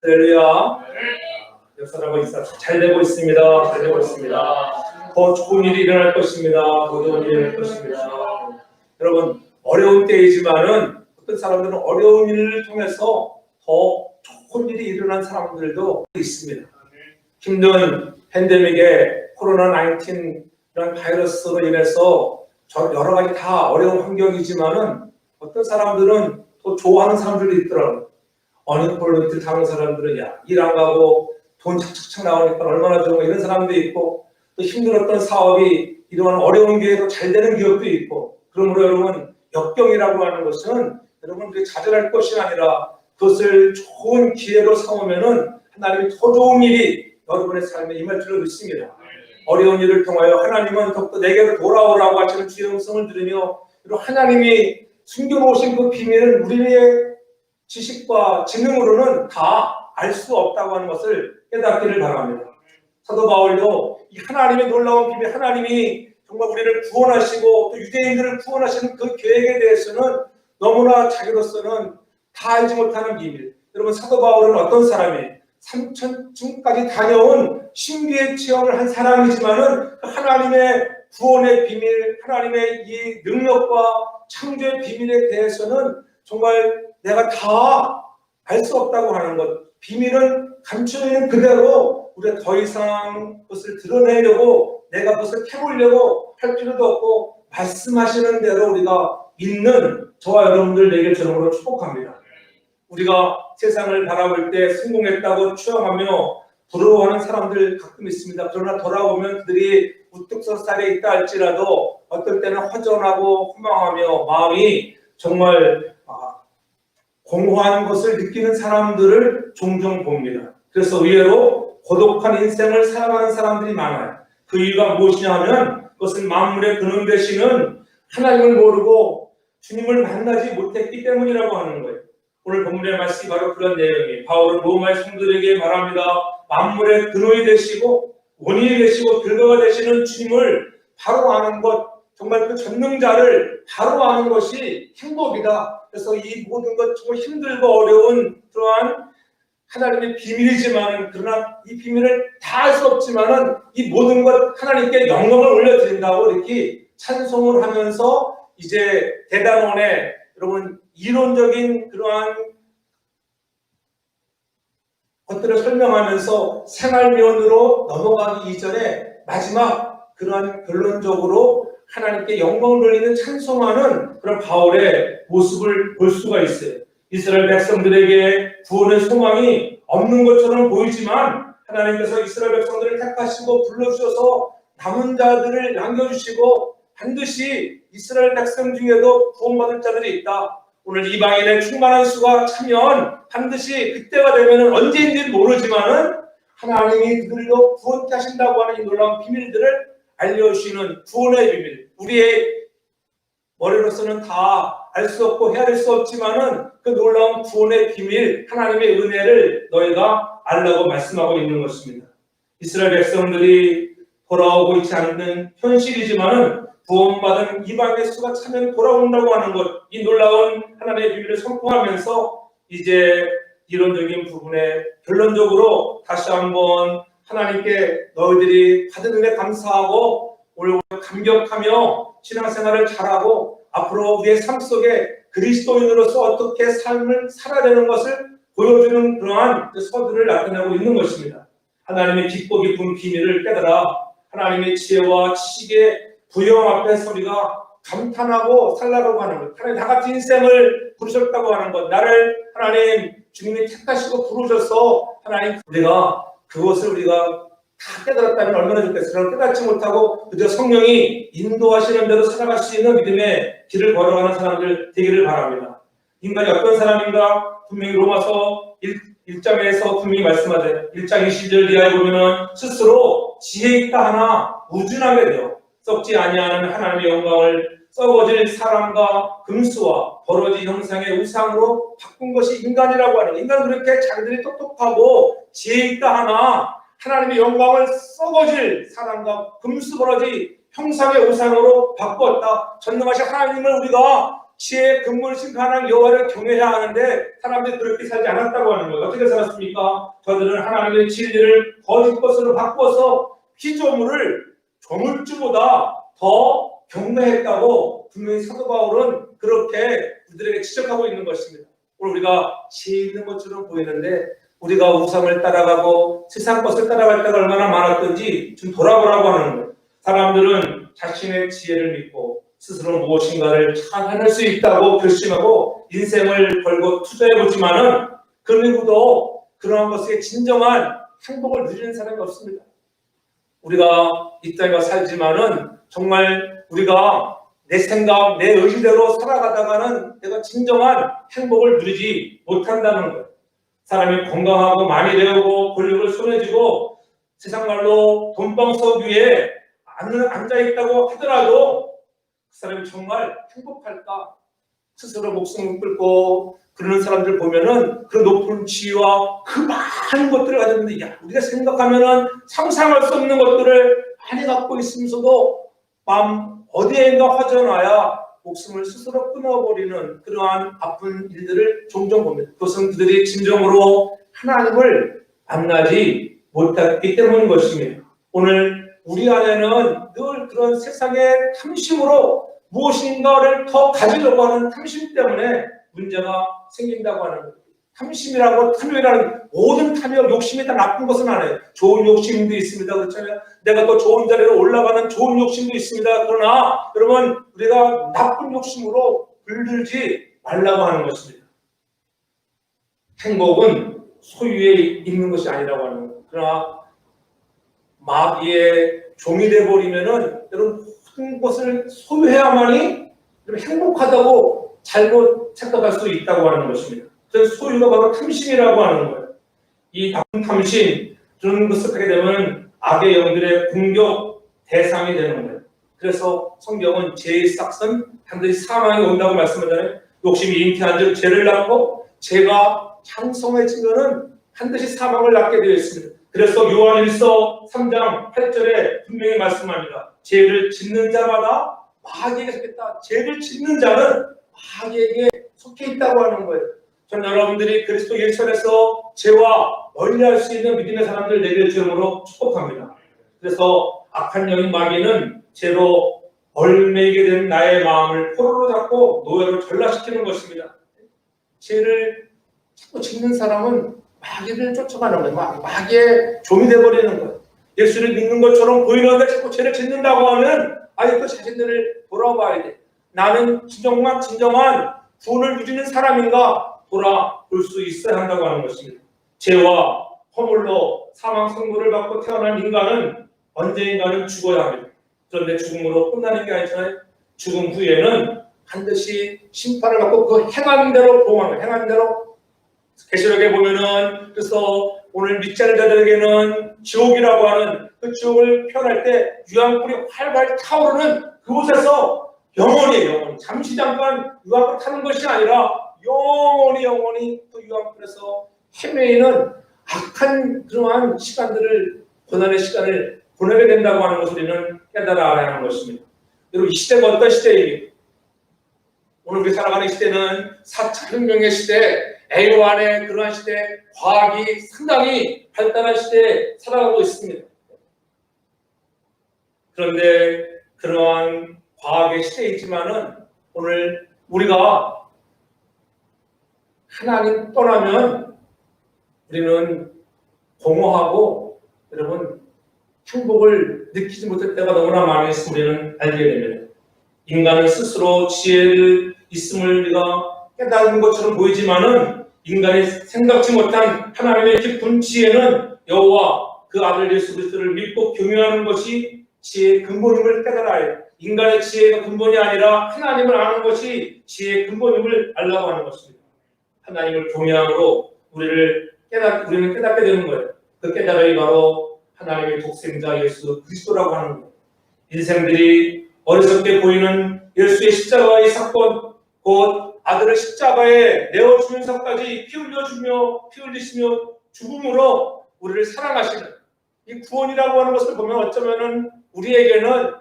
할렐루야. 역사라고 있어. 잘 되고 있습니다. 잘 되고 있습니다. 더 좋은 일이 일어날 것입니다. 더 좋은 일이 일어날 것입니다. 여러분, 어려운 때이지만은 어떤 사람들은 어려운 일을 통해서 더 좋은 일이 일어난 사람들도 있습니다. 힘든 팬데믹에 코로나19이라는 바이러스로 인해서 여러 가지 다 어려운 환경이지만은 어떤 사람들은 또 좋아하는 사람들도 있더라고요. 어닝폴런트 타는 사람들은 일 안 가고 돈 착착착 나오니까 얼마나 좋은가 이런 사람도 있고, 또 힘들었던 사업이 이러한 어려운 기회로 잘 되는 기업도 있고. 그러므로 여러분, 역경이라고 하는 것은 여러분들이 좌절할 것이 아니라 그것을 좋은 기회로 삼으면은 하나님이 더 좋은 일이 여러분의 삶에 임할 줄로 믿습니다. 어려운 일을 통하여 하나님은 더욱더 내게로 돌아오라고 하시는 주의 음성을 들으며, 그리고 하나님이 숨겨놓으신 그 비밀은 우리의 지식과 지능으로는 다 알 수 없다고 하는 것을 깨닫기를 바랍니다. 사도 바울도 이 하나님의 놀라운 비밀, 하나님이 정말 우리를 구원하시고 또 유대인들을 구원하시는 그 계획에 대해서는 너무나 자기로서는 다 알지 못하는 비밀. 여러분, 사도 바울은 어떤 사람이 3천층까지 다녀온 신비의 체험을 한 사람이지만은 그 하나님의 구원의 비밀, 하나님의 이 능력과 창조의 비밀에 대해서는 정말 내가 다 알 수 없다고 하는 것. 비밀은 감춰 있는 그대로 우리가 더 이상 그것을 드러내려고, 내가 그것을 캐보려고 할 필요도 없고, 말씀하시는 대로 우리가 믿는 저와 여러분들 되길 저녁으로 축복합니다. 우리가 세상을 바라볼 때 성공했다고 추앙하며 부러워하는 사람들 가끔 있습니다. 그러나 돌아오면 그들이 우뚝 선 자리에 있다 할지라도 어떨 때는 허전하고 허망하며 마음이 정말 공허한 것을 느끼는 사람들을 종종 봅니다. 그래서 의외로 고독한 인생을 살아가는 사람들이 많아요. 그 이유가 무엇이냐 하면 그것은 만물의 근원 되시는 하나님을 모르고 주님을 만나지 못했기 때문이라고 하는 거예요. 오늘 본문의 말씀이 바로 그런 내용이에요. 바울은 로마의 성도에게 말합니다. 만물의 근원이 되시고 원인이 되시고 결과가 되시는 주님을 바로 아는 것, 정말 그 전능자를 바로 아는 것이 행복이다. 그래서 이 모든 것 정말 힘들고 어려운 그러한 하나님의 비밀이지만, 그러나 이 비밀을 다 알 수 없지만은 이 모든 것 하나님께 영광을 올려드린다고 이렇게 찬송을 하면서 이제 대단원의 여러분 이론적인 그러한 것들을 설명하면서 생활면으로 넘어가기 이전에 마지막 그러한 결론적으로 하나님께 영광을 돌리는 찬송하는 그런 바울의 모습을 볼 수가 있어요. 이스라엘 백성들에게 구원의 소망이 없는 것처럼 보이지만 하나님께서 이스라엘 백성들을 택하시고 불러주셔서 남은 자들을 남겨주시고 반드시 이스라엘 백성 중에도 구원받을 자들이 있다. 오늘 이방인의 충만한 수가 차면 반드시 그때가 되면 언제인지 모르지만은 하나님이 그들도 구원케 하신다고 하는 이 놀라운 비밀들을 알려주시는 구원의 비밀. 우리의 머리로서는 다 알 수 없고 헤아릴 수 없지만은 그 놀라운 구원의 비밀, 하나님의 은혜를 너희가 알라고 말씀하고 있는 것입니다. 이스라엘 백성들이 돌아오고 있지 않는 현실이지만은 구원받은 이방의 수가 차면 돌아온다고 하는 것, 이 놀라운 하나님의 비밀을 선포하면서 이제 이론적인 부분에 결론적으로 다시 한번 하나님께 너희들이 받은 은혜 감사하고 오늘 감격하며 신앙생활을 잘하고 앞으로 우리의 삶 속에 그리스도인으로서 어떻게 삶을 살아야 되는 것을 보여주는 그러한 서두를 나타내고 있는 것입니다. 하나님의 깊고 깊은 비밀을 깨달아 하나님의 지혜와 지식의 부영 앞에서 우리가 감탄하고 살라고 하는 것, 하나님 다 같이 인생을 부르셨다고 하는 것, 나를 하나님 주님이 택하시고 부르셔서 하나님 우리가 그것을 우리가 다 깨달았다면 얼마나 좋겠어요. 깨닫지 못하고 그저 성령이 인도하시는 대로 살아갈 수 있는 믿음의 길을 걸어가는 사람들 되기를 바랍니다. 인간이 어떤 사람인가? 분명히 로마서 1장에서 분명히 말씀하죠. 1장 20절 이하에 보면은 스스로 지혜 있다 하나 우준하게 되어 썩지 아니하는 하나님의 영광을 썩어질 사람과 금수와 버러지 형상의 우상으로 바꾼 것이 인간이라고 하는 거예요. 인간은 그렇게 자기들이 똑똑하고 지혜 있다 하나 하나님의 영광을 썩어질 사람과 금수 버러지 형상의 우상으로 바꾸었다. 전능하신 하나님을 우리가 지혜의 근본이신 하나님 여호와를 경외해야 하는데 사람들이 그렇게 살지 않았다고 하는 거예요. 어떻게 살았습니까? 저들은 하나님의 진리를 거짓 것으로 바꾸어서 피조물을 조물주보다 더 경외했다고 분명히 사도 바울은 그렇게 그들에게 지적하고 있는 것입니다. 오늘 우리가 지혜 있는 것처럼 보이는데 우리가 우상을 따라가고 세상 것을 따라갈 때가 얼마나 많았던지 좀 돌아보라고 하는 거예요. 사람들은 자신의 지혜를 믿고 스스로 무엇인가를 잘 해낼 수 있다고 결심하고 인생을 걸고 투자해보지만은 그 누구도 그러한 것에 진정한 행복을 누리는 사람이 없습니다. 우리가 이 땅에 살지만은 정말 우리가 내 생각, 내 의지대로 살아가다가는 내가 진정한 행복을 누리지 못한다는 거예요. 사람이 건강하고 많이 배우고 권력을 손에 쥐고 세상 말로 돈방석 위에 앉아있다고 하더라도 그 사람이 정말 행복할까? 스스로 목숨을 끊고 그러는 사람들 보면은 그 높은 지위와 그 많은 것들을 가졌는데, 야, 우리가 생각하면은 상상할 수 없는 것들을 많이 갖고 있으면서도 마음 어디에인가 허전하여 목숨을 스스로 끊어버리는 그러한 아픈 일들을 종종 봅니다. 그것은 그들이 진정으로 하나님을 만나지 못했기 때문인 것입니다. 오늘 우리 안에는 늘 그런 세상의 탐심으로 무엇인가를 더 가지려고 하는 탐심 때문에 문제가 생긴다고 하는 거예요. 탐심이라고 탐욕이라는 모든 탐욕, 욕심이 다 나쁜 것은 아니에요. 좋은 욕심도 있습니다. 그렇잖아요. 내가 더 좋은 자리로 올라가는 좋은 욕심도 있습니다. 그러나 여러분, 우리가 나쁜 욕심으로 물들지 말라고 하는 것입니다. 행복은 소유에 있는 것이 아니라고 하는 거예요. 그러나 마귀의 종이 되어버리면은 여러분 모든 것을 소유해야만이 행복하다고 잘못 착각할 수 있다고 하는 것입니다. 그래서 소유가 바로 탐심이라고 하는 거예요. 이 나쁜 탐심, 그런 것을 하게 되면 악의 영들의 공격 대상이 되는 거예요. 그래서 성경은 죄의 싹은 반드시 사망이 온다고 말씀하잖아요. 욕심이 잉태한 즉 죄를 낳고 죄가 장성해지면은 반드시 사망을 낳게 되어 있습니다. 그래서 요한일서 3장 8절에 분명히 말씀합니다. 죄를 짓는 자마다 마귀에게 속했다. 죄를 짓는 자는 마귀에게 속해 있다고 하는 거예요. 전 여러분들이 그리스도 예수 안에서 죄와 멀리할 수 있는 믿음의 사람들 되길 주름으로 축복합니다. 그래서 악한 영인 마귀는 죄로 얼매이게 된 나의 마음을 포로로 잡고 노예로 전락시키는 것입니다. 죄를 자꾸 짓는 사람은 마귀를 쫓아가는 거예요. 마귀의 종이 되어버리는 거예요. 예수를 믿는 것처럼 보이는데 자꾸 죄를 짓는다고 하면 아직도 자신들을 돌아봐야 돼. 나는 진정한 구원을 누리는 사람인가 돌아볼 수 있어야 한다고 하는 것입니다. 죄와 허물로 사망 선고를 받고 태어난 인간은 언제인가는 죽어야 합니다. 그런데 죽음으로 끝나는 게 아니잖아요. 죽음 후에는 반드시 심판을 받고 그 행한 대로 보응하는 행한 대로. 계시록에 보면은 그래서 오늘 믿지 않는 자들에게는 지옥이라고 하는 그 지옥을 표현할 때 유황불이 활발 타오르는 그곳에서 영원히 잠시 잠깐 유황불 타는 것이 아니라 영원히 그 유황불에서 헤매이는 악한 그러한 시간들을, 고난의 시간을 보내게 된다고 하는 것을 우리는 깨달아야 하는 것입니다. 여러분, 이 시대가 어떤 시대입니까? 오늘 우리 살아가는 시대는 4차 혁명의 시대, AI 그러한 시대, 과학이 상당히 발달한 시대에 살아가고 있습니다. 그런데 그러한 과학의 시대이지만은 오늘 우리가 하나님 떠나면 우리는 공허하고 여러분 행복을 느끼지 못할 때가 너무나 많이 우리는 알게 됩니다. 인간은 스스로 지혜를 있음을 우리가 깨닫는 것처럼 보이지만은 인간이 생각지 못한 하나님의 깊은 지혜는 여호와 그 아들 예수 그리스도를 믿고 경외하는 것이 지혜의 근본임을 깨달아야 해요. 인간의 지혜가 근본이 아니라 하나님을 아는 것이 지혜의 근본임을 알라고 하는 것입니다. 하나님을 경외함으로 우리는 깨닫게 되는 거예요. 그 깨달음이 바로 하나님의 독생자 예수 그리스도라고 하는 거예요. 인생들이 어리석게 보이는 예수의 십자가의 사건, 곧 아들을 십자가에 내어주면서까지 피 흘리시며 죽음으로 우리를 사랑하시는 이 구원이라고 하는 것을 보면 어쩌면은 우리에게는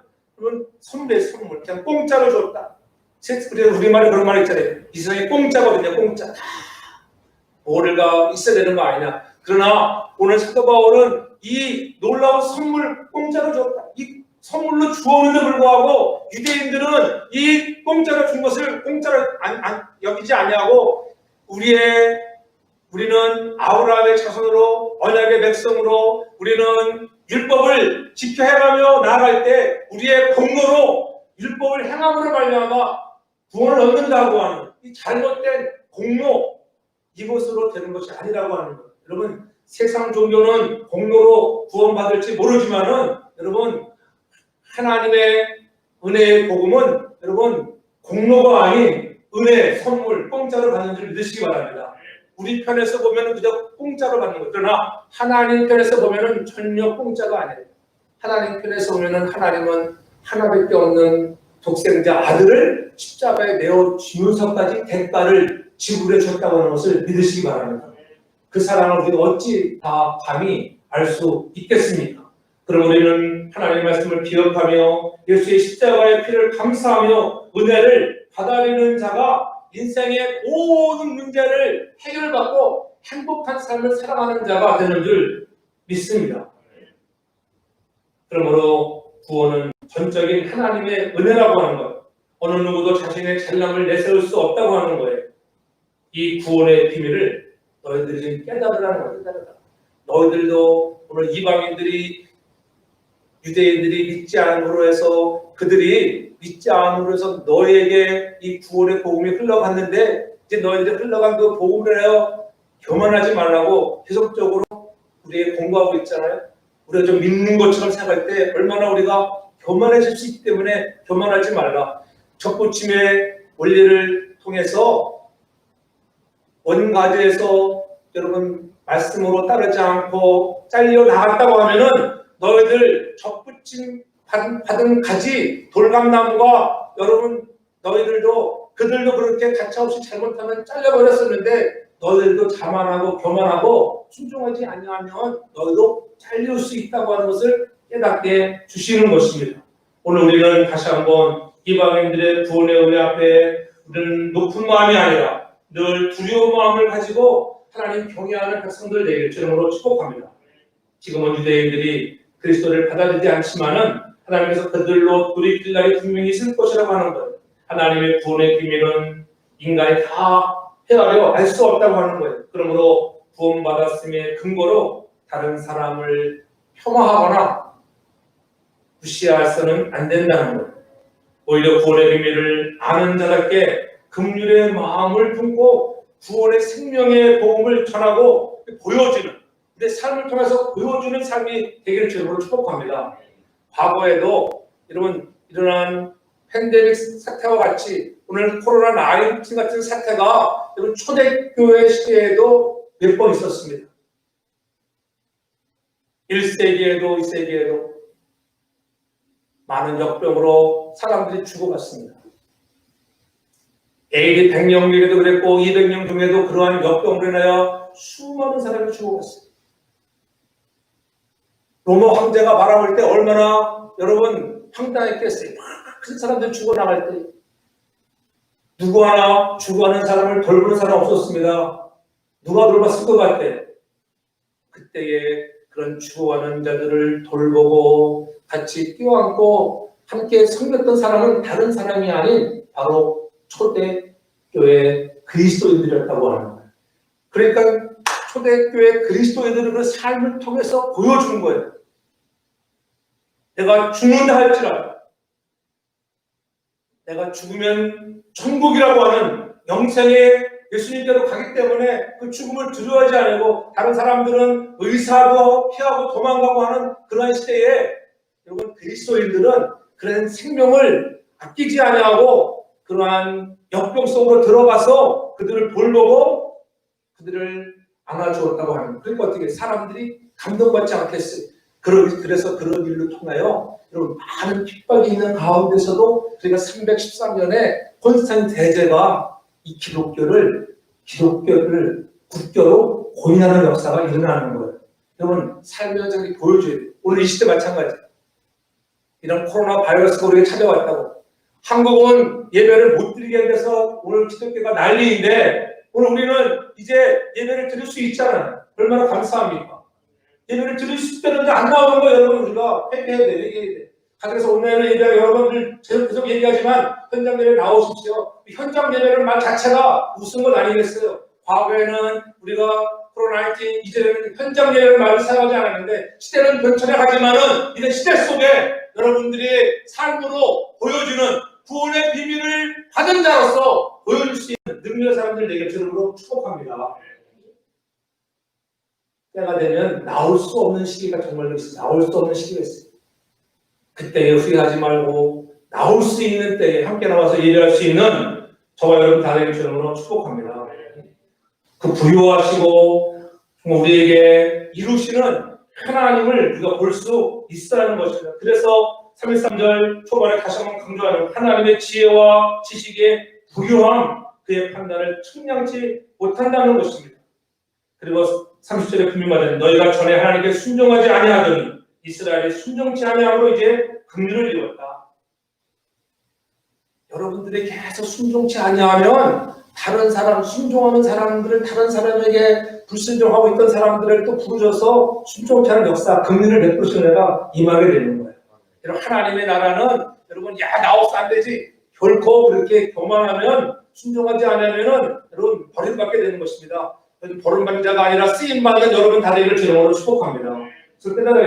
선물, 그냥 공짜로 줬다. 우리말에 그런 말 있잖아요. 이 세상에 공짜거든요. 공짜. 뭐가 있어야 되는 거 아니냐. 그러나 오늘 사도 바울은 이 놀라운 선물 공짜로 줬다. 이 선물로 주었는데 불구하고 유대인들은 이 공짜로 준 것을 공짜로 여기지 아니하고 우리는 아브라함의 자손으로 언약의 백성으로 우리는 율법을 지켜해가며 나아갈 때 우리의 공로로 율법을 행함으로 말미암아 구원을 얻는다고 하는 이 잘못된 공로 이것으로 되는 것이 아니라고 하는 거예요. 여러분 세상 종교는 공로로 구원받을지 모르지만은 여러분 하나님의 은혜의 복음은 여러분 공로가 아닌 은혜, 선물, 공짜로 받는 줄 믿으시기 바랍니다. 우리 편에서 보면 그저 공짜로 받는 것. 그러나 하나님 편에서 보면 전혀 공짜가 아니에요. 하나님 편에서 보면 하나님은 하나밖에 없는 독생자 아들을 십자가에 내어 주면서까지 대가를 지불해 줬다고 하는 것을 믿으시기 바랍니다. 그 사랑을 우리가 어찌 다 감히 알 수 있겠습니까? 그럼 우리는 하나님의 말씀을 기억하며 예수의 십자가의 피를 감사하며 은혜를 받아들이는 자가 인생의 모든 문제를 해결받고 행복한 삶을 살아가는 자가 되는 줄 믿습니다. 그러므로 구원은 전적인 하나님의 은혜라고 하는 것, 어느 누구도 자신의 잘남을 내세울 수 없다고 하는 거예요. 이 구원의 비밀을 너희들이 지금 깨달으라는 거예요. 깨달으라. 너희들도 오늘 이방인들이 유대인들이 믿지 않음으로 해서 그들이 믿지 않음으로 해서 너희에게 이 구원의 복음이 흘러갔는데 이제 너희들이 흘러간 그 복음을 하여 교만하지 말라고 계속적으로 우리에게 공부하고 있잖아요. 우리가 좀 믿는 것처럼 생각할 때 얼마나 우리가 교만해질 수 있기 때문에 교만하지 말라. 적부침의 원리를 통해서 원가지에서 여러분 말씀으로 따르지 않고 잘려 나갔다고 하면은 너희들 적부침 받은 가지 돌감나무가 여러분 너희들도 그들도 그렇게 가차없이 잘못하면 잘려버렸었는데 너희들도 자만하고 교만하고 순종하지 아니하면 너희도 잘릴 수 있다고 하는 것을 깨닫게 주시는 것입니다. 오늘 우리는 다시 한번 이방인들의 구원의 은혜 앞에 우리는 높은 마음이 아니라 늘 두려운 마음을 가지고 하나님 경외하는 백성들 되기를 주님으로 축복합니다. 지금은 유대인들이 그리스도를 받아들이지 않지만은 하나님께서 그들로 돌이킬 날이 분명히 있을 것이라고 하는 거예요. 하나님의 구원의 비밀은 인간이 다 헤아려 알 수 없다고 하는 거예요. 그러므로 구원받았음의 근거로 다른 사람을 폄하하거나 무시해서는 안 된다는 거예요. 오히려 구원의 비밀을 아는 자답게 긍휼의 마음을 품고 구원의 생명의 복음을 전하고 보여주는 내 삶을 통해서 보여주는 삶이 되기를 주님으로 축복합니다. 과거에도 여러분 일어난 팬데믹 사태와 같이 오늘 코로나19 같은 사태가 여러분 초대교회 시대에도 몇 번 있었습니다. 1세기에도 2세기에도 많은 역병으로 사람들이 죽어갔습니다. AD 100년경에도 그랬고 200년 중에도 그러한 역병으로 인하여 수많은 사람이 죽어갔습니다. 로마 황제가 바라볼 때 얼마나 여러분 황당했겠어요. 큰 사람들 죽어나갈 때 누구 하나 죽어가는 사람을 돌보는 사람 없었습니다. 누가 돌봤을 것 같아. 그때에 그런 죽어가는 자들을 돌보고 같이 끼워안고 함께 섬겼던 사람은 다른 사람이 아닌 바로 초대교회 그리스도인들이었다고 하는 거예요. 그러니까 초대교회 그리스도인들은 그 삶을 통해서 보여주는 거예요. 내가 죽는다 할지라도 내가 죽으면 천국이라고 하는 영생의 예수님께로 가기 때문에 그 죽음을 두려워하지 않고 다른 사람들은 의사도 피하고 도망가고 하는 그런 시대에 여러분 그리스도인들은 그런 생명을 아끼지 아니하고 그러한 역병 속으로 들어가서 그들을 돌보고 그들을 안아주었다고 합니다. 그러니까 어떻게 사람들이 감동받지 않겠어요? 그래서 그런 일로 통하여 여러분 많은 핍박이 있는 가운데서도 우리가 313년에 콘스탄틴 대제가 이 기독교를 국교로 고인하는 역사가 일어나는 거예요. 여러분 삶의 현장이 보여줘야 돼요. 오늘 이 시대 마찬가지. 이런 코로나 바이러스가 우리에게 찾아왔다고 한국은 예배를 못 드리게 돼서 오늘 기독교가 난리인데 오늘 우리는 이제 예배를 드릴 수 있잖아요. 얼마나 감사합니까? 예배를 드릴 수 있다는데 안 나오는 거 여러분 우리가 회개해야 돼. 얘기해야 돼. 가정에서 온라인으로 예배 여러분들 계속 얘기하지만 현장 예배 나오십시오. 현장 예배는 말 자체가 무슨 것 아니겠어요? 과거에는 우리가 코로나19 이제는 현장 예배를 말을 사용하지 않았는데 시대는 변천해가지만은 이제 시대 속에 여러분들이 삶으로 보여주는 구원의 비밀을 받은 자로서 보여줄 수 있는 능력의 사람들 내게 주름으로 축복합니다. 때가 되면 나올 수 없는 시기가 정말로 있어요. 나올 수 없는 시기가 있어요. 그때에 후회하지 말고 나올 수 있는 때에 함께 나와서 예배할 수 있는 저와 여러분 다 되게 주름으로 축복합니다. 그 부유하시고 우리에게 이루시는 하나님을 우리가 볼 수 있어야 하는 것입니다. 그래서 3.13절 초반에 다시 한번 강조하는 하나님의 지혜와 지식의 부유함, 그의 판단을 측량치 못한다는 것입니다. 그리고 30절에 분명하되 너희가 전에 하나님께 순종하지 아니하더니 이스라엘이 순종치 아니함으로 이제 긍휼을 이뤘다. 여러분들이 계속 순종치 아니하면 다른 사람, 순종하는 사람들을 다른 사람에게 불순종하고 있던 사람들을 또 부르셔서 순종치 않은 역사, 긍휼을 베푸시는 애가 임하게 되는 거예요. 여러분 하나님의 나라는 여러분 나 없어 안 되지. 결코 그렇게 교만하면 순종하지 않으면은 여러분 버림받게 되는 것입니다. 버림받는 자가 아니라 쓰임받는 여러분 다 되기를 주님으로 축복합니다. 그래서 때마다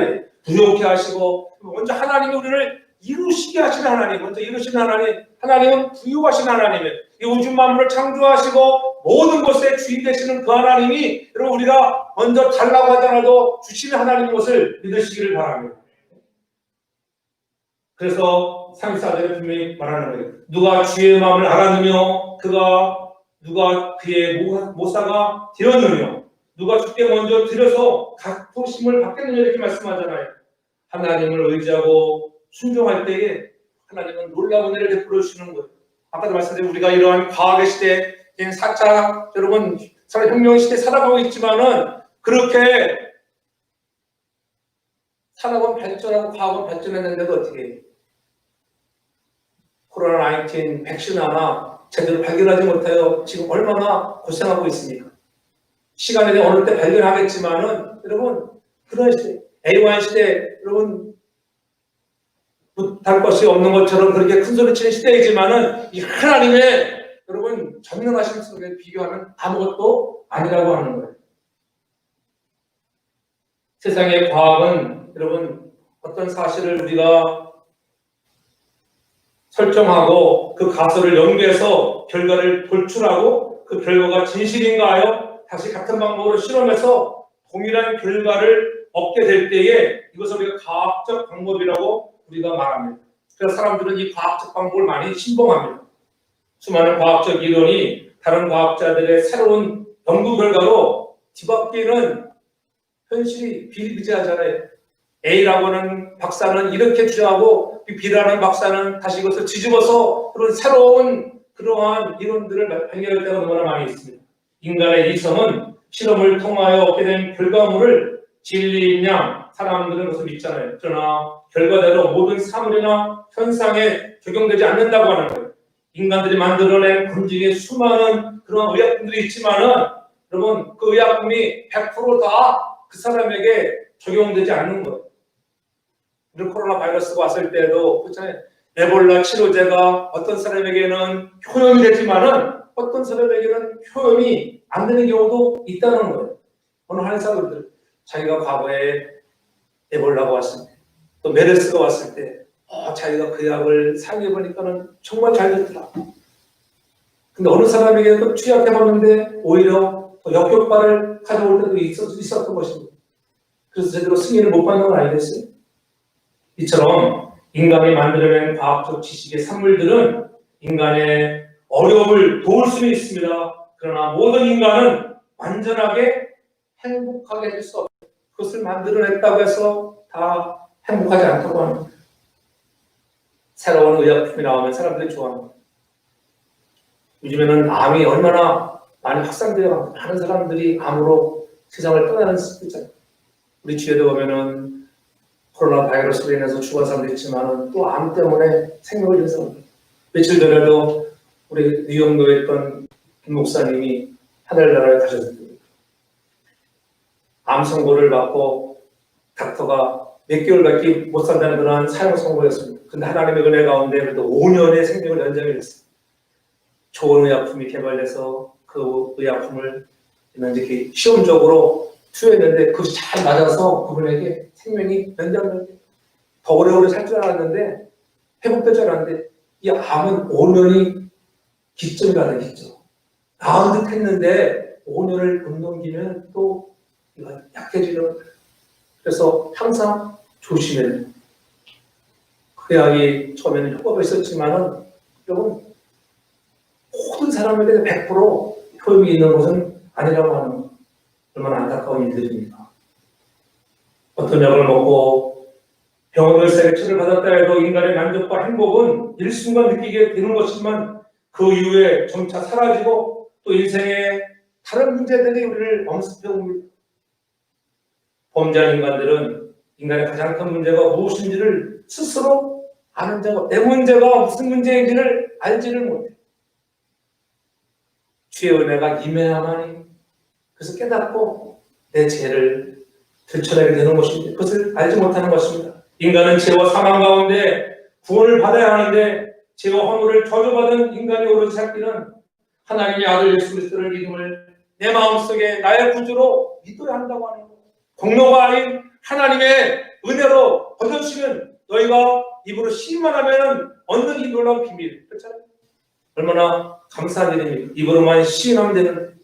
부족해 하시고 먼저 하나님이 우리를 이루시게 하시는 하나님, 먼저 이루시는 하나님, 하나님은 부유하신 하나님이에요. 이 우주 만물을 창조하시고 모든 것의 주인 되시는 그 하나님이 여러분 우리가 먼저 달라고 하더라도 주시는 하나님인 것을 믿으시기를 바랍니다. 그래서 34절에 분명히 말하는 거예요. 누가 주의 마음을 알았느며 누가 그의 모사가 되었느며 누가 주께 먼저 드려서 각도심을 받겠느냐 이렇게 말씀하잖아요. 하나님을 의지하고 순종할 때에 하나님은 놀라운 은혜를 베풀어 주시는 거예요. 아까도 말씀드린 우리가 이러한 과학의 시대, 4차 여러분 혁명 시대 살아가고 있지만은 그렇게 산업은 발전하고 과학은 발전했는데도 어떻게 해요? 코로나19 백신 하나 제대로 발견하지 못하여 지금 얼마나 고생하고 있습니까? 시간에 어느 때 발견하겠지만은 여러분 그런 시대, A1 시대 여러분 못할 것이 없는 것처럼 그렇게 큰 소리 치는 시대이지만은 이 하나님의 여러분 전능하신 속에 비교하면 아무것도 아니라고 하는 거예요. 세상의 과학은 여러분 어떤 사실을 우리가 설정하고 그 가설을 연구해서 결과를 도출하고 그 결과가 진실인가 하여 다시 같은 방법으로 실험해서 동일한 결과를 얻게 될 때에 이것을 우리가 과학적 방법이라고 우리가 말합니다. 그래서 사람들은 이 과학적 방법을 많이 신봉합니다. 수많은 과학적 이론이 다른 과학자들의 새로운 연구 결과로 뒤바뀌는 현실이 비일비재하잖아요. A라고 하는 박사는 이렇게 주장하고 B라는 박사는 다시 이것을 뒤집어서 그런 새로운 그러한 이론들을 발견할 때가 너무나 많이 있습니다. 인간의 이성은 실험을 통하여 얻게 된 결과물을 진리인 양 사람들은 그것을 믿잖아요. 그러나 결과대로 모든 사물이나 현상에 적용되지 않는다고 하는 거예요. 인간들이 만들어낸 검증의 수많은 그런 의약품들이 있지만은 여러분 그 의약품이 100% 다 그 사람에게 적용되지 않는 거예요. 우리 코로나 바이러스가 왔을 때도 그렇잖아요. 에볼라 치료제가 어떤 사람에게는 효용이 되지만은 어떤 사람에게는 효용이 안 되는 경우도 있다는 거예요. 어느 한의사들 자기가 과거에 에볼라가 왔을 때, 또 메르스가 왔을 때, 자기가 그 약을 사용해 보니까는 정말 잘 됐더라. 근데 어느 사람에게는 투약해 봤는데 오히려 더 역효과를 가져올 때도 있었던 것입니다. 그래서 제대로 승인을 못 받는 건 아니겠어요? 이처럼 인간이 만들어낸 과학적 지식의 산물들은 인간의 어려움을 도울 수는 있습니다. 그러나 모든 인간은 완전하게 행복하게 해줄 수 없어요. 그것을 만들어냈다고 해서 다 행복하지 않다고 하는 거예요. 새로운 의약품이 나오면 사람들이 좋아합니다. 요즘에는 암이 얼마나 많이 확산되어 많은 사람들이 암으로 세상을 떠나는 수 있잖아요. 우리 주위에도 보면은 코로나 바이러스로 인해서 죽은 사람도 있지만 또 암 때문에 생명을 잃은 사람들. 며칠 전에도 우리 뉴욕로에 있던 김 목사님이 하늘나라에 가셨습니다. 암 선고를 받고 닥터가 몇 개월밖에 못 산다는 그러한 사형 선고였습니다. 근데 하나님의 은혜 가운데 그래도 5년의 생명을 연장해 줬어요. 좋은 의약품이 개발돼서 그 의약품을 이렇게 시험적으로 투여했는데 그것이 잘 맞아서 그분에게 생명이 연장돼 더 오래오래 살 줄 알았는데 회복될 줄 알았는데 이 암은 5년이 기점이라는 기점. 나은 듯 했는데 5년을 못 넘기면 또 이건 약해지는 거예요. 그래서 항상 조심해야 돼요. 그 약이 처음에는 효과가 있었지만은 여러분 모든 사람에게 100% 효용이 있는 것은 아니라고 하는 얼마나 안타까운 일들입니다. 어떤 약을 먹고 병원 의사의 치료를 받았다 해도 인간의 만족과 행복은 일순간 느끼게 되는 것이지만 그 이후에 점차 사라지고 또 인생의 다른 문제들이 우리를 엄습해 옵니다. 범죄한 인간들은 인간의 가장 큰 문제가 무엇인지를 스스로 아는 자가 내 문제가 무슨 문제인지를 알지를 못해. 주의 은혜가 임해야만이 그래서 깨닫고 내 죄를 들춰내게 되는 것입니다. 그것을 알지 못하는 것입니다. 인간은 죄와 사망 가운데 구원을 받아야 하는데 죄와 허물을 저주받은 인간이 오롯이 살기는 하나님의 아들 예수 그리스도를 믿음을 내 마음속에 나의 구주로 믿어야 한다고 하는 거예요. 공로가 아닌 하나님의 은혜로 거저주시는 너희가 입으로 시인만 하면 얻는 이 놀라운 비밀. 그렇잖아요. 얼마나 감사한 일입니까? 입으로만 시인하면 되는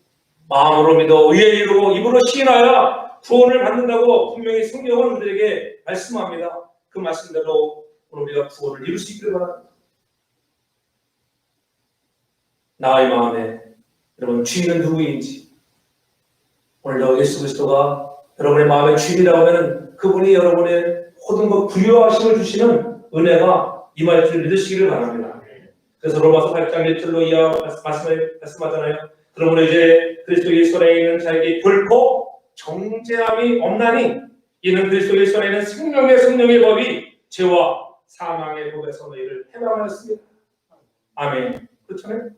마음으로 믿어 의에 이르고 입으로 시인하여 구원을 받는다고 분명히 성경은 우리에게 말씀합니다. 그 말씀대로 오늘 우리가 구원을 이룰 수 있기를 바랍니다. 나의 마음에 여러분 주인은 누구인지 오늘 예수 그리스도가 여러분의 마음의 주인이라고 하면 그분이 여러분의 모든 것 부유하심을 주시는 은혜가 임할 줄 믿으시기를 바랍니다. 그래서 로마서 8장 1절로 이하 말씀하잖아요. 그러므로 이제 그리스도 예수 안에 있는 자에게 결코 정죄함이 없나니 이는 그리스도 예수 안에 있는 성령의 법이 죄와 사망의 법에서 너희를 해방하였습니다. 아멘. 그렇잖아요.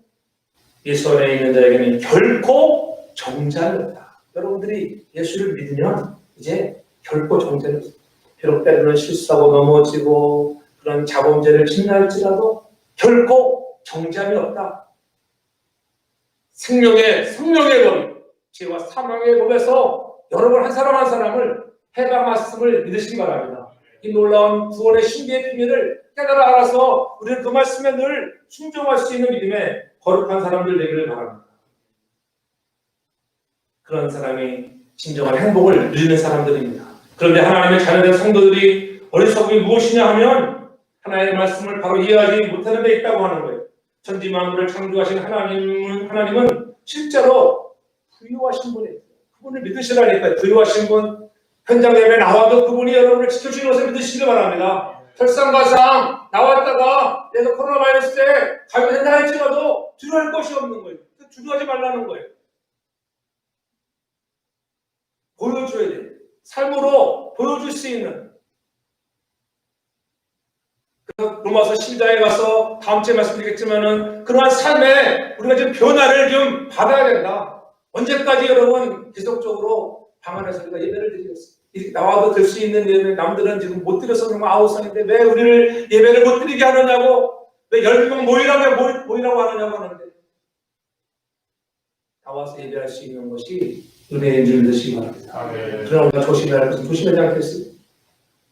예수 안에 있는 자에게는 결코 정죄함이 없다. 여러분들이 예수를 믿으면 이제 결코 정죄는 없습니다. 비록 때로는 실수하고 넘어지고 그런 자범죄를 짓날지라도 결코 정죄함이 없다. 성령의 법, 죄와 사망의 법에서 여러분 한 사람 한 사람을 해방하심을 믿으시기 바랍니다. 이 놀라운 구원의 신비의 비밀을 깨달아 알아서 우리는 그 말씀에 늘 순종할 수 있는 믿음의 거룩한 사람들 되기를 바랍니다. 그런 사람이 진정한 행복을 누리는 사람들입니다. 그런데 하나님의 자녀된 성도들이 어리석음이 무엇이냐 하면 하나님의 말씀을 바로 이해하지 못하는 데 있다고 하는 거예요. 천지 만물을 창조하신 하나님은 실제로 부유하신 분이에요. 그분을 믿으시라니까요. 부유하신 분, 현장 예배 나와도 그분이 여러분을 지켜주시는 것을 믿으시기 바랍니다. 설상가상 나왔다가 내가 코로나 바이러스 때 가입된다 할지라도 두려워할 것이 없는 거예요. 두려워하지 말라는 거예요. 보여줘야 돼요. 삶으로 보여줄 수 있는. 로마서 12장에 가서 다음 주에 말씀드리겠지만은 그러한 삶에 우리가 좀 변화를 좀 받아야 된다. 언제까지 여러분 계속적으로 방 안에서 우리가 예배를 드리겠어요? 나와도 들 수 있는 예배, 남들은 지금 못 드려서 그런 아우성인데 왜 우리를 예배를 못 드리게 하느냐고, 왜 10명 모이라고 하느냐고 하는데, 나와서 예배할 수 있는 것이 은혜인 줄 믿으시기 바랍니다. 그러나 우리가 조심해야 할 것은 조심하지 않겠어요?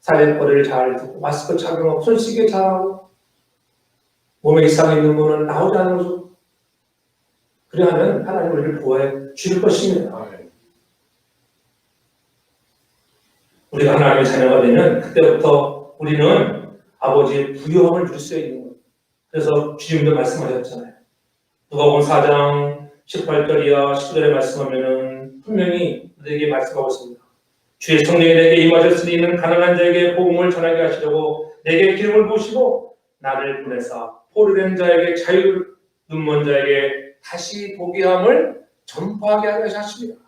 사회거리를 잘 듣고 마스크 착용하고 손 씻기 잘하고 몸에 이상이 있는 분은 나오지 않는 거죠. 그래야하면 하나님 우리를 보호해 주실 것입니다. 우리가 하나님의 자녀가 되면 그때부터 우리는 아버지의 부유함을 누릴 수 있는 거예요. 그래서 주님도 말씀하셨잖아요. 누가복음 4장 18절 이하 19절에 말씀하면은 분명히 우리에게 말씀하고 있습니다. 주의 성령이 내게 임하셨으니 이는 가난한 자에게 복음을 전하게 하시려고 내게 기름을 부으시고 나를 보내사 포로된 자에게 자유를, 눈먼 자에게 다시 보게 함을 전파하게 하려 하십니다.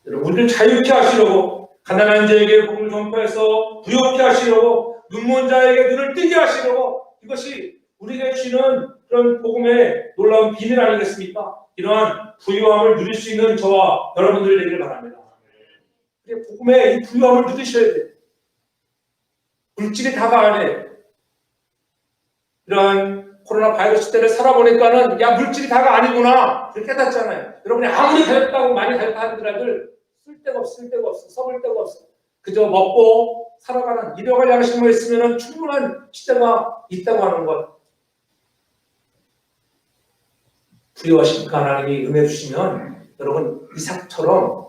여러분, 우리를 자유케 하시려고, 가난한 자에게 복음을 전파해서 부유케 하시려고, 눈먼 자에게 눈을 뜨게 하시려고, 이것이 우리에게 주시는 그런 복음의 놀라운 비밀 아니겠습니까? 이러한 부유함을 누릴 수 있는 저와 여러분들이 되기를 바랍니다. 복음의 이 부유함을 누리셔야 돼요. 물질이 다가 안 해. 이러한 코로나 바이러스 때를 살아보니까는 야 물질이 다가 아니구나 그렇게 깨닫잖아요. 여러분이 아무리 가졌다고 많이 가졌다 하더라도 쓸데가 없어 써볼 데가 없어. 그저 먹고 살아가는 일용할 양식만 있으면 충분한 시대가 있다고 하는 것. 부여하신 하나님이 은혜 주시면 여러분 이삭처럼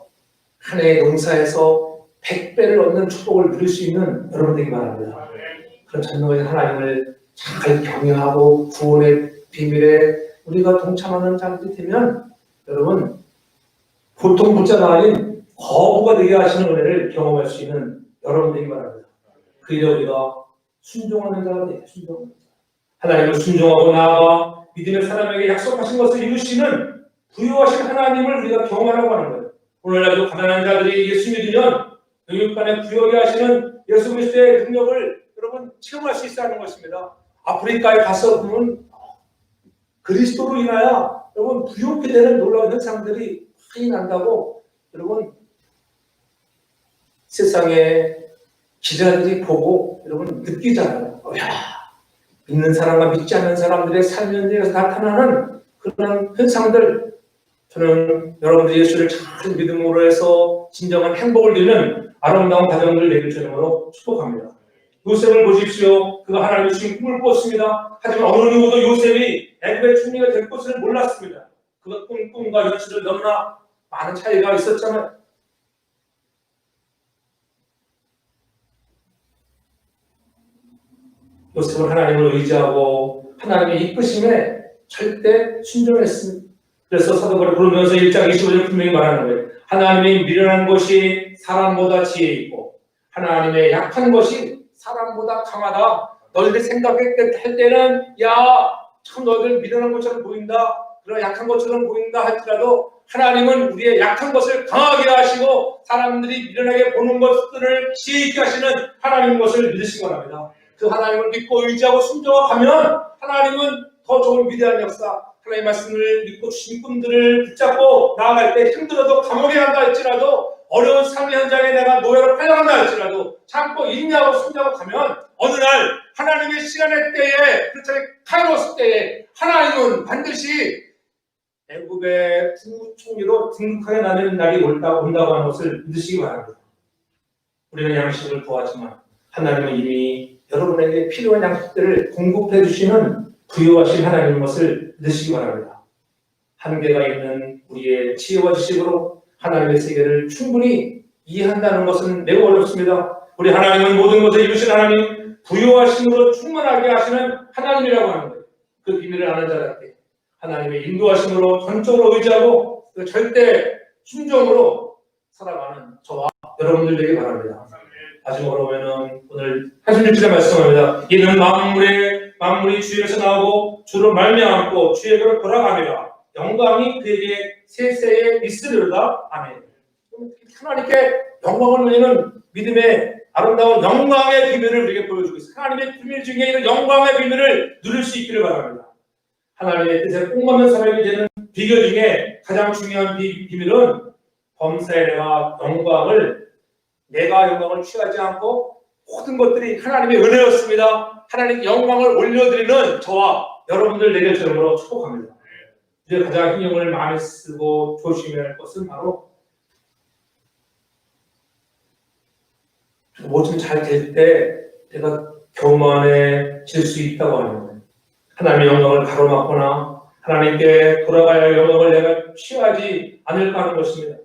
한 해의 농사에서 100배를 얻는 축복을 누릴 수 있는 여러분 되기 바랍니다. 그런 전능하신 하나님을 잘 경외하고 구원의 비밀에 우리가 동참하는 자들이 되면 여러분 보통 부자가 아닌 거부가 되게 하시는 은혜를 경험할 수 있는 여러분 되기 바랍니다. 그이라 우리가 순종하는 자가 되게 순종하는 자. 하나님을 순종하고 나아가 믿음의 사람에게 약속하신 것을 이루시는 부유하신 하나님을 우리가 경험하라고 하는 거예요. 오늘날도 가난한 자들이 예수 믿으면 영육간에 부유하게 하시는 예수 그리스도의 능력을 여러분 체험할 수 있어야 하는 것입니다. 아프리카에 가서 보면 그리스도로 인하여 여러분 부유하게 되는 놀라운 현상들이 많이 난다고 여러분 세상에 기자들이 보고 여러분 느끼잖아요. 야, 믿는 사람과 믿지 않는 사람들의 삶에 대해서 나타나는 그런 현상들. 저는 여러분들이 예수를 잘 믿음으로 해서 진정한 행복을 누리는 아름다운 가정들 되길 주님으로 축복합니다. 요셉을 보십시오. 그가 하나님의 주신 꿈을 꿨습니다. 하지만 어느 누구도 요셉이 애굽의 총리가 될 것을 몰랐습니다. 그가 꿈과 현실은 너무나 많은 차이가 있었잖아요. 요셉은 하나님을 의지하고 하나님의 이끄심에 절대 순종했습니다. 그래서 사도바울이 부르면서 1장 25절 분명히 말하는 거예요. 하나님이 미련한 것이 사람보다 지혜 있고 하나님의 약한 것이 사람보다 강하다. 너희들 생각할 때는 참 너희들 미련한 것처럼 보인다. 그런 약한 것처럼 보인다 할지라도 하나님은 우리의 약한 것을 강하게 하시고 사람들이 미련하게 보는 것들을 지혜 있게 하시는 하나님인 것을 믿으시기 바랍니다. 그 하나님을 믿고 의지하고 순종하면 하나님은 더 좋은 위대한 역사, 하나님의 말씀을 믿고 주신 꿈들을 붙잡고 나아갈 때 힘들어도 감옥에 간다 할지라도 어려운 삶의 현장에 내가 노예로 팔려간다 할지라도 참고 인내하고 순종하고 가면 어느 날 하나님의 시간의 때에 그렇잖아요. 카이로스 때에 하나님은 반드시 애굽의 국무총리로 등극하게 나는 날이 온다고 하는 것을 믿으시기 바랍니다. 우리는 양식을 구하지만 하나님은 이미 여러분에게 필요한 양식들을 공급해 주시는 부유하신 하나님인 것을 믿으시기 바랍니다. 한계가 있는 우리의 지혜와 지식으로 하나님의 세계를 충분히 이해한다는 것은 매우 어렵습니다. 우리 하나님은 모든 것을 이루신 하나님, 부유하심으로 충만하게 하시는 하나님이라고 하는 거예요. 그 비밀을 아는 자들에게 하나님의 인도하심으로 전적으로 의지하고 절대 순종으로 살아가는 저와 여러분들 되기 바랍니다. 마지막으로 보면은 오늘 86절에 말씀합니다. 이는 만물이 주에게서 나오고 주로 말미암고 주에게로 돌아가며 영광이 그에게 세세에 있으리로다. 아멘. 하나님께 영광을 누리는 믿음의 아름다운 영광의 비밀을 우리에게 보여주고 있습니다. 하나님의 비밀 중에 있는 영광의 비밀을 누릴 수 있기를 바랍니다. 하나님의 뜻에 꼭 맞는 사람이 되는 비결 중에 가장 중요한 비밀은 범사에 내가 영광을 취하지 않고 모든 것들이 하나님의 은혜였습니다. 하나님께 영광을 올려드리는 저와 여러분들 되길 주님으로 축복합니다. 이제 가장 신경을 많이 쓰고 조심해야 할 것은 바로 뭐좀 잘 될 때 내가 교만해질 수 있다고 하는 거예요. 하나님의 영광을 가로막거나 하나님께 돌아가야 할 영광을 내가 취하지 않을까 하는 것입니다.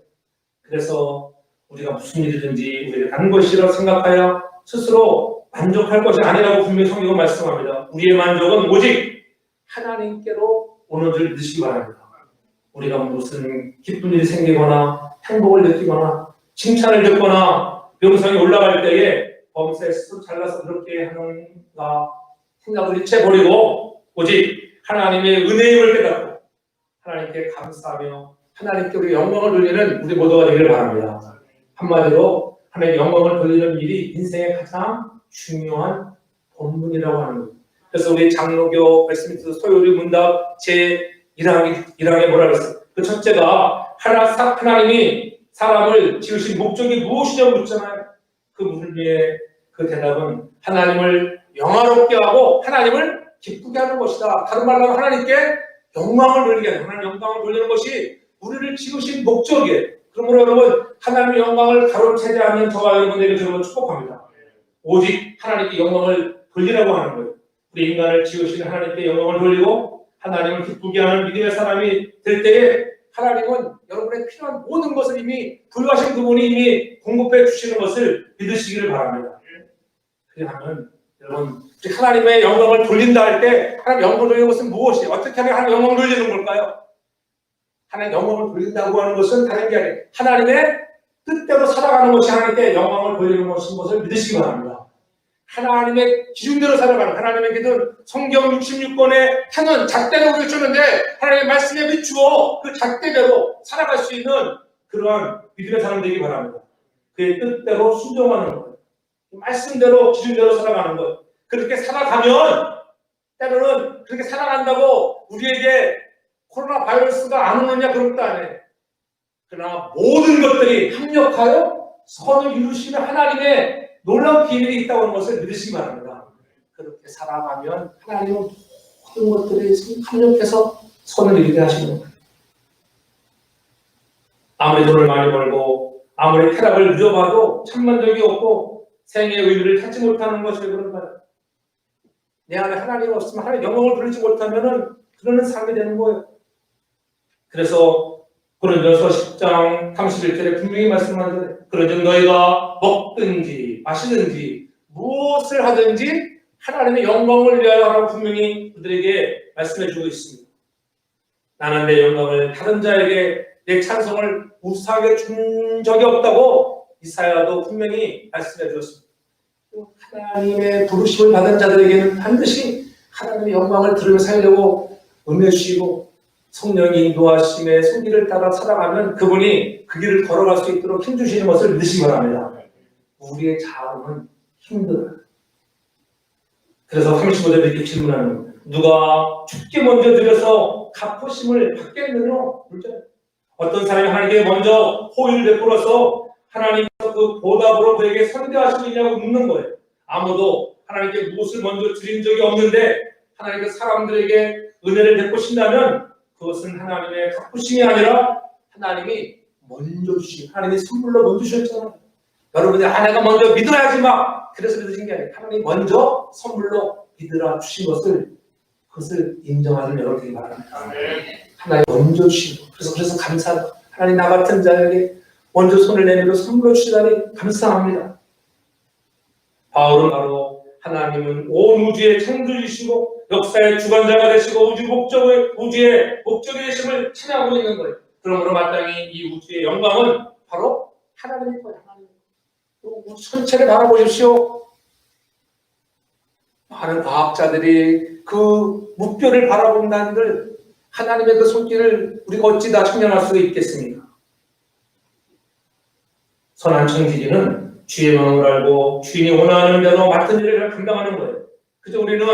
그래서 우리가 무슨 일이든지 우리가 한 것이라고 생각하여 스스로 만족할 것이 아니라고 분명히 성경은 말씀합니다. 우리의 만족은 오직 하나님께로 오는 줄 믿으시기 바랍니다. 우리가 무슨 기쁜 일이 생기거나 행복을 느끼거나 칭찬을 듣거나 명성이 올라갈 때에 범사에 스스로 잘나서 그렇게 하는가 생각을 잊혀버리고 오직 하나님의 은혜임을 깨닫고 하나님께 감사하며 하나님께 우리 영광을 돌리는 우리 모두가 되기를 바랍니다. 한마디로 하나님의 영광을 돌리는 일이 인생의 가장 중요한 본분이라고 하는 것. 그래서 우리 장로교 웨스트민스터 소요리 문답 제1항에 뭐라 그랬어요? 그 첫째가 하나님이 사람을 지으신 목적이 무엇이냐고 묻잖아요. 그 물리의 그 대답은 하나님을 영화롭게 하고 하나님을 기쁘게 하는 것이다. 다른 말로 하면 하나님께 영광을 돌리게 하는, 하나님 영광을 돌리는 것이 우리를 지으신 목적이에요. 그러므로 여러분, 하나님의 영광을 가로채지않는 저와 여러분에게 저는 축복합니다. 오직 하나님께 영광을 돌리라고 하는 거예요. 우리 인간을 지으신 하나님께 영광을 돌리고 하나님을 기쁘게 하는 믿음의 사람이 될 때에 하나님은 여러분의 필요한 모든 것을 이미 부여하신 그분이 이미 공급해 주시는 것을 믿으시기를 바랍니다. 그러면 여러분, 하나님의 영광을 돌린다 할 때 하나님 영광을 돌리는 것은 무엇이에요? 어떻게 하면 하나님 영광을 돌리는 걸까요? 하나님 영광을 돌린다고 하는 것은 다른 게 아니에요. 하나님의 뜻대로 살아가는 것이 하나님께 영광을 돌리는 것을 믿으시기 바랍니다. 하나님의 기준대로 살아가는, 하나님의 기준, 성경 66권에 하는 잣대로 우리를 주는데 하나님의 말씀에 비추어 그 잣대대로 살아갈 수 있는 그러한 믿음의 사람 되기 바랍니다. 그의 뜻대로 순종하는 것, 말씀대로 기준대로 살아가는 것. 그렇게 살아가면 때로는 그렇게 살아간다고 우리에게 코로나 바이러스가 안 오느냐 그런 것도 아니에요. 그러나 모든 것들이 합력하여 선을 이루시는 하나님의 놀라운 비밀이 있다고 하는 것을 믿으시기 바랍니다. 그렇게 살아가면 하나님은 모든 것들이 합력해서 선을 이루게 하시는 거예요. 아무리 돈을 많이 벌고 아무리 쾌락을 누려봐도 천만적이 없고 생애의 의미를 찾지 못하는 것이 그런가요? 내 안에 하나님이 없으면 하나님의 영광을 돌리지 못하면 그러는 삶이 되는 거예요. 그래서 고린도전서 10장 31절에 분명히 말씀하는데 그러즉 너희가 먹든지 마시든지 무엇을 하든지 하나님의 영광을 위하여 하라고 분명히 그들에게 말씀해 주고 있습니다. 나는 내 영광을 다른 자에게 내 찬송을 우스하게 준 적이 없다고 이사야도 분명히 말씀해 주었습니다. 하나님의 부르심을 받은 자들에게는 반드시 하나님의 영광을 들으며 살려고 은혜 주시고 성령이 인도하심의 손길을 따라 살아가면 그분이 그 길을 걸어갈 수 있도록 힘주시는 것을 믿으시기 바랍니다. 우리의 자음은 힘들어요. 그래서 35절 이렇게 질문하는 겁니다. 누가 죽게 먼저 드려서 갚으심을 받겠느냐? 어떤 사람이 하나님께 먼저 호의를 베풀어서 하나님께서 그 보답으로 그에게 선대하시느냐고 묻는 거예요. 아무도 하나님께 무엇을 먼저 드린 적이 없는데 하나님께서 사람들에게 은혜를 베푸신다면 그것은 하나님의 갚으심이 아니라 하나님이 먼저 주신, 하나님이 선물로 먼저 주셨잖아요. 여러분이 내가 먼저 믿어야지 막 그래서 믿으신 게 아니에요. 하나님이 먼저 선물로 믿으라 주신 것을 그것을 인정하는 여러분이 바랍니다. 하나님 먼저 주신 것. 그래서 감사합니다. 하나님 나 같은 자에게 먼저 손을 내밀어 선물로 주시다니 감사합니다. 바울은 바로 하나님은 온 우주의 창조주시고 역사의 주관자가 되시고 우주의 목적이 되심을 찬양하고 있는 거예요. 그러므로 마땅히 이 우주의 영광은 바로 하나님의 거예요. 우주 전체를 바라보십시오. 많은 과학자들이 그 목표를 바라본다는들 하나님의 그 손길을 우리가 어찌 다 청량할 수가 있겠습니까? 선한 청지기는 주의 마음을 알고 주인이 원하는 대로 맡은 일을 감당하는 거예요. 그저 우리는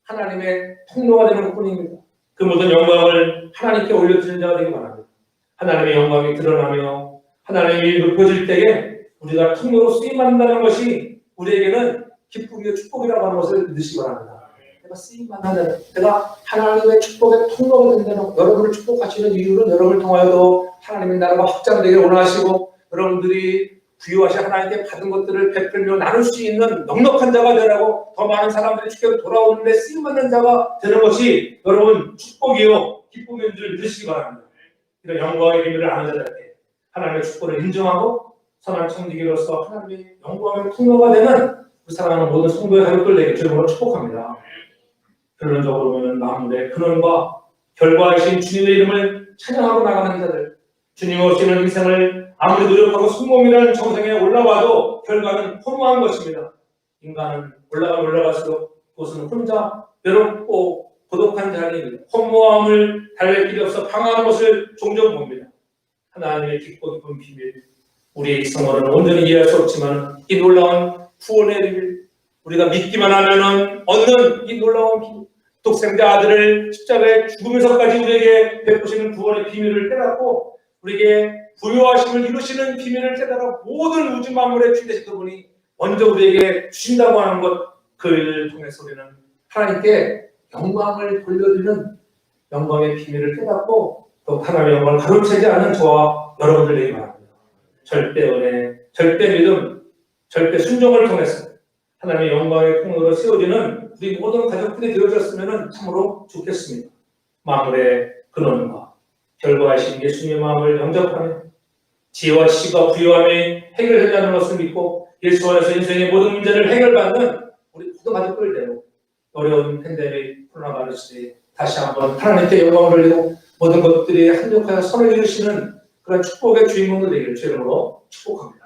하나님의 통로가 되는 것뿐입니다. 그 모든 영광을 하나님께 올려드리는 자가 되기 바랍니다. 하나님의 영광이 드러나며 하나님의 일이 높여질 때에 우리가 통로로 쓰임받는다는 것이 우리에게는 기쁨이고 축복이라고 하는 것을 믿으시기 바랍니다. 내가 쓰임받는다는, 내가 하나님의 축복의 통로가 된다는, 여러분을 축복하시는 이유는 여러분을 통하여도 하나님의 나라가 확장되기를 원하시고 여러분들이 부여하신 하나님께 받은 것들을 베풀며 나눌 수 있는 넉넉한 자가 되라고 더 많은 사람들이 주께로 돌아오는데 쓰임받는 자가 되는 것이 여러분 축복이요 기쁨인 줄 믿으시기 바랍니다. 이런 영광의 의미를 아는 자들에게 하나님의 축복을 인정하고 선한 청지기로서 하나님의 영광의 통로가 되는 그 사랑하는 모든 성도의 가족들에게 주님으로 축복합니다. 결론적으로 보면 마음의 근원과 결과이신 주님의 이름을 찬양하고 나가는 자들, 주님 없이는 인생을 아무리 노력하고 성공이라는 정상에 올라와도 결과는 허무한 것입니다. 인간은 올라갈수록 그것은 혼자 외롭고 고독한 자리입니다. 허무함을 달랠 길이 없어 방황하는 것을 종종 봅니다. 하나님의 깊고 깊은 비밀, 우리의 생활은 온전히 이해할 수 없지만 이 놀라운 구원의 비밀, 우리가 믿기만 하면은 얻는 이 놀라운 비밀, 독생자 아들을 십자가에 죽으면서까지 우리에게 베푸시는 구원의 비밀을 깨닫고 우리에게 부요하심을 이루시는 비밀을 깨달아 모든 우주 만물의 주인 되신 그분이 먼저 우리에게 주신다고 하는 것, 그를 통해서 우리는 하나님께 영광을 돌려드리는 영광의 비밀을 깨닫고 또 하나님의 영광을 가로채지 않은 저와 여러분들 되기 바랍니다. 절대 은혜, 절대 믿음, 절대 순종을 통해서 하나님의 영광의 통로로 세워지는 우리 모든 가족들이 되어졌으면 참으로 좋겠습니다. 만물의 근원과 결과하신 예수님의 마음을 영접하며 지혜와 지식과 부요함이 해결되자는 것을 믿고 예수 안에서 인생의 모든 문제를 해결받는 우리 모든 가족들 대로 어려운 팬데믹 코로나 바이러스에 다시 한번 하나님께 영광을 돌리고 모든 것들이 합력하여 선을 이루시는 그런 축복의 주인공들 되기를 주의 이름으로 축복합니다.